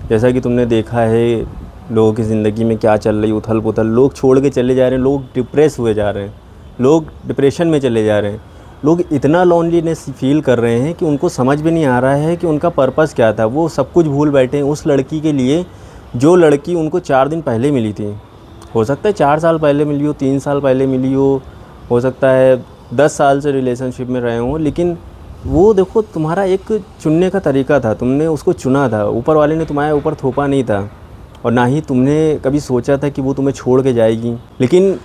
जैसा कि तुमने देखा है लोगों की ज़िंदगी में क्या चल रही उथल पुथल, लोग छोड़ के चले जा रहे हैं, लोग डिप्रेस हुए जा रहे हैं, लोग डिप्रेशन में चले जा रहे हैं, लोग इतना लोनलीनेस फील कर रहे हैं कि उनको समझ भी नहीं आ रहा है कि उनका पर्पस क्या था। वो सब कुछ भूल बैठे हैं उस लड़की के लिए जो लड़की उनको 4 दिन पहले मिली थी। हो सकता है 4 साल पहले मिली हो, 3 साल पहले मिली हो सकता है 10 साल से रिलेशनशिप में रहे हों, लेकिन वो देखो तुम्हारा एक चुनने का तरीका था, तुमने उसको चुना था, ऊपर वाले ने तुम्हारे ऊपर थोपा नहीं था और ना ही तुमने कभी सोचा था कि वो तुम्हें छोड़ के जाएगी। लेकिन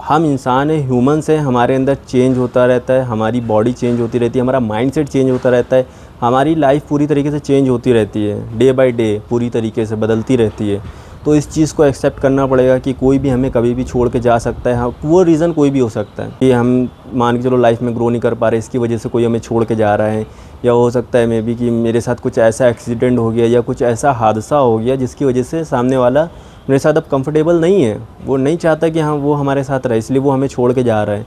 हम इंसान हैं, ह्यूमन्स हैं, हमारे अंदर चेंज होता रहता है, हमारी बॉडी चेंज होती रहती है, हमारा माइंडसेट चेंज होता रहता है, हमारी लाइफ पूरी तरीके से चेंज होती रहती है, डे बाय डे पूरी तरीके से बदलती रहती है। तो इस चीज़ को एक्सेप्ट करना पड़ेगा कि कोई भी हमें कभी भी छोड़ के जा सकता है। हाँ, वो रीज़न कोई भी हो सकता है कि हम मान के चलो लाइफ में ग्रो नहीं कर पा रहे, इसकी वजह से कोई हमें छोड़ के जा रहा है, या हो सकता है मे बी कि मेरे साथ कुछ ऐसा एक्सीडेंट हो गया या कुछ ऐसा हादसा हो गया जिसकी वजह से सामने वाला मेरे साथ अब कंफर्टेबल नहीं है, वो नहीं चाहता कि हाँ वो हमारे साथ रहे, इसलिए वो हमें छोड़ के जा रहा है।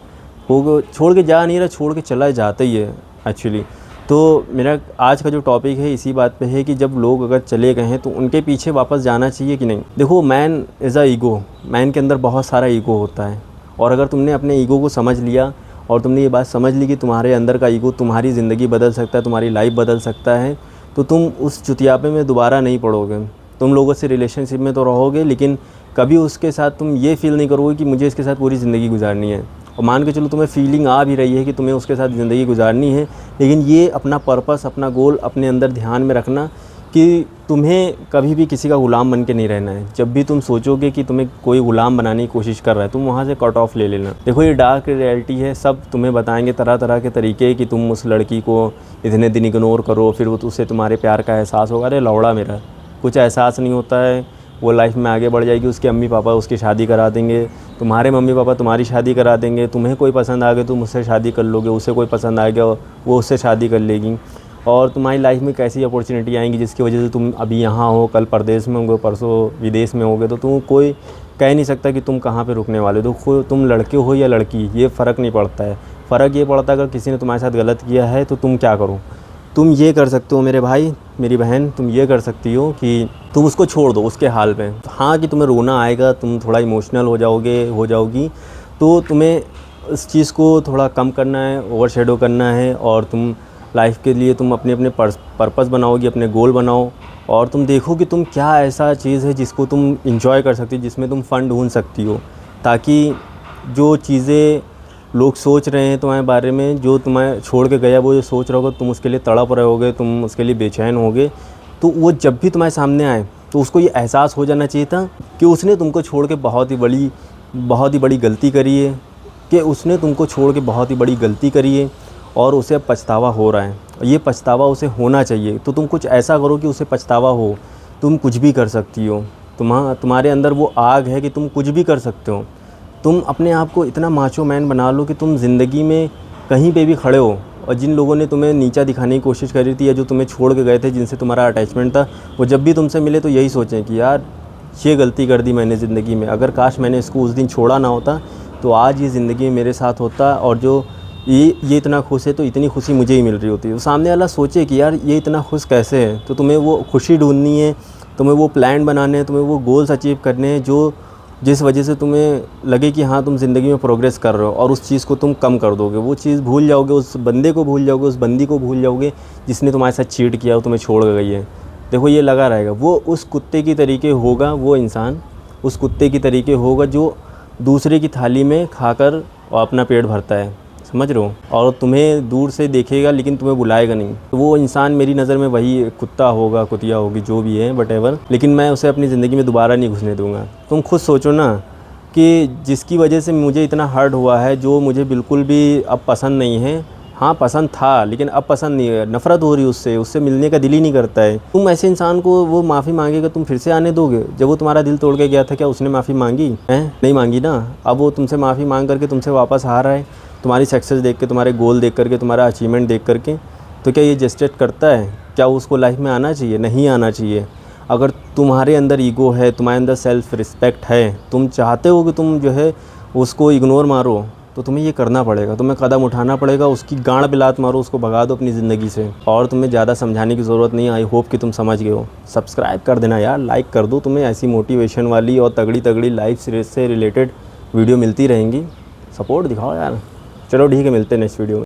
वो छोड़ के जा नहीं रहा, छोड़ के चला जाता ही है एक्चुअली। तो मेरा आज का जो टॉपिक है इसी बात पे है कि जब लोग अगर चले गए हैं तो उनके पीछे वापस जाना चाहिए कि नहीं। देखो, man is a ego, man के अंदर बहुत सारा ईगो होता है, और अगर तुमने अपने ईगो को समझ लिया और तुमने ये बात समझ ली कि तुम्हारे अंदर का ईगो तुम्हारी ज़िंदगी बदल सकता है, तुम्हारी लाइफ बदल सकता है, तो तुम उस चुतियापे में दोबारा नहीं पड़ोगे। तुम लोगों से रिलेशनशिप में तो रहोगे, लेकिन कभी उसके साथ तुम ये फील नहीं करोगे कि मुझे इसके साथ पूरी ज़िंदगी गुजारनी है। और मान के चलो तुम्हें फीलिंग आ भी रही है कि तुम्हें उसके साथ ज़िंदगी गुजारनी है, लेकिन ये अपना पर्पस, अपना गोल अपने अंदर ध्यान में रखना कि तुम्हें कभी भी किसी का ग़ुलाम बन के नहीं रहना है। जब भी तुम सोचोगे कि तुम्हें कोई ग़ुलाम बनाने की कोशिश कर रहा है, तुम वहाँ से कट ऑफ ले लेना। देखो, ये डार्क रियलिटी है, सब तुम्हें बताएंगे तरह तरह के तरीके कि तुम उस लड़की को इतने दिन इग्नोर करो, फिर उससे तुम्हारे प्यार का एहसास होगा। अरे लौड़ा मेरा, कुछ एहसास नहीं होता है। वो लाइफ में आगे बढ़ जाएगी, उसके अम्मी पापा उसकी शादी करा देंगे, तुम्हारे मम्मी पापा तुम्हारी शादी करा देंगे, तुम्हें कोई पसंद आ गया तुम उससे शादी कर लोगे, उसे कोई पसंद आ गया वो उससे शादी कर लेगी, और तुम्हारी लाइफ में कैसी अपॉर्चुनिटी आएंगी जिसकी वजह से तुम अभी यहाँ हो, कल परदेश में होगे, परसों विदेश में होगे। तो तुम कोई कह नहीं सकता कि तुम कहाँ पे रुकने वाले हो। तो तुम लड़के हो या लड़की, ये फ़र्क नहीं पड़ता है। फ़र्क ये पड़ता है अगर किसी ने तुम्हारे साथ गलत किया है तो तुम क्या करो। तुम ये कर सकते हो मेरे भाई, मेरी बहन, तुम ये कर सकती हो कि तुम उसको छोड़ दो उसके हाल पे। हाँ, कि तुम्हें रोना आएगा, तुम थोड़ा इमोशनल हो जाओगी, तो तुम्हें इस चीज़ को थोड़ा कम करना है, ओवरशैडो करना है, और तुम लाइफ के लिए तुम अपने अपने पर्पस बनाओगी, अपने गोल बनाओ, और तुम देखो कि तुम क्या ऐसा चीज़ है जिसको तुम इंजॉय कर सकती हो, जिसमें तुम फ़न ढूंढ सकती हो, ताकि जो चीज़ें लोग सोच रहे हैं तुम्हारे बारे में, जो तुम्हें छोड़ के गया वो जो सोच रहे होगे, तुम उसके लिए तड़प रहे होगे, तुम उसके लिए बेचैन होगे, तो वो जब भी तुम्हारे सामने आए तो उसको ये एहसास हो जाना चाहिए था कि उसने तुमको छोड़ के बहुत ही बड़ी गलती करी है, कि उसने तुमको छोड़ के बहुत ही बड़ी गलती करी है और उसे अब पछतावा हो रहा है। ये पछतावा उसे होना चाहिए, तो तुम कुछ ऐसा करो कि उसे पछतावा हो। तुम कुछ भी कर सकती हो, तुम्हारे अंदर वो आग है कि तुम कुछ भी कर सकते हो। तुम अपने आप को इतना माचो मैन बना लो कि तुम ज़िंदगी में कहीं पे भी खड़े हो, और जिन लोगों ने तुम्हें नीचा दिखाने की कोशिश करी थी या जो तुम्हें छोड़ के गए थे, जिनसे तुम्हारा अटैचमेंट था, वो जब भी तुमसे मिले तो यही सोचें कि यार ये गलती कर दी मैंने ज़िंदगी में, अगर काश मैंने इसको उस दिन छोड़ा ना होता तो आज ये ज़िंदगी में मेरे साथ होता, और जो ये इतना खुश है तो इतनी खुशी मुझे ही मिल रही होती है। तो सामने वाला सोचे कि यार ये इतना खुश कैसे है। तो तुम्हें वो खुशी ढूंढनी है, तुम्हें वो प्लान बनाने हैं, तुम्हें वो गोल्स अचीव करने हैं जो जिस वजह से तुम्हें लगे कि हाँ तुम ज़िंदगी में प्रोग्रेस कर रहे हो, और उस चीज़ को तुम कम कर दोगे, वो चीज़ भूल जाओगे, उस बंदे को भूल जाओगे, उस बंदी को भूल जाओगे जिसने तुम्हारे साथ चीट किया हो, तुम्हें छोड़ गई है। देखो, ये लगा रहेगा, वो उस कुत्ते की तरीके होगा, वो इंसान उस कुत्ते की तरीके होगा जो दूसरे की थाली में खाकर और अपना पेट भरता है, समझ रहे हो, और तुम्हें दूर से देखेगा लेकिन तुम्हें बुलाएगा नहीं। तो वो इंसान मेरी नज़र में वही कुत्ता होगा, कुतिया होगी, जो भी है वटेवर, लेकिन मैं उसे अपनी ज़िंदगी में दोबारा नहीं घुसने दूंगा। तुम खुद सोचो ना कि जिसकी वजह से मुझे इतना हर्ट हुआ है, जो मुझे बिल्कुल भी अब पसंद नहीं है, हाँ पसंद था लेकिन अब पसंद नहीं है, नफ़रत हो रही है उससे मिलने का दिल ही नहीं करता है। तुम ऐसे इंसान को वो माफ़ी मांगेगा, तुम फिर से आने दोगे? जब वो तुम्हारा दिल तोड़ के गया था, क्या उसने माफ़ी मांगी है? नहीं मांगी ना। अब वो तुमसे माफ़ी मांग करके तुमसे वापस आ रहा है, तुम्हारी सक्सेस देख के, तुम्हारे गोल देख करके, तुम्हारा अचीवमेंट देख करके, तो क्या ये जस्टिस करता है? क्या उसको लाइफ में आना चाहिए? नहीं आना चाहिए। अगर तुम्हारे अंदर ईगो है, तुम्हारे अंदर सेल्फ़ रिस्पेक्ट है, तुम चाहते हो कि तुम जो है उसको इग्नोर मारो, तो तुम्हें ये करना पड़ेगा, तुम्हें कदम उठाना पड़ेगा, उसकी गांड पे लात मारो, उसको भगा दो अपनी ज़िंदगी से। और तुम्हें ज़्यादा समझाने की ज़रूरत नहीं है, आई होप कि तुम समझ गए हो। सब्सक्राइब कर देना यार, लाइक कर दो, तुम्हें ऐसी मोटिवेशन वाली और तगड़ी तगड़ी लाइफ से रिलेटेड वीडियो मिलती रहेंगी। सपोर्ट दिखाओ यार। चलो ठीक है, मिलते हैं नेक्स्ट वीडियो में।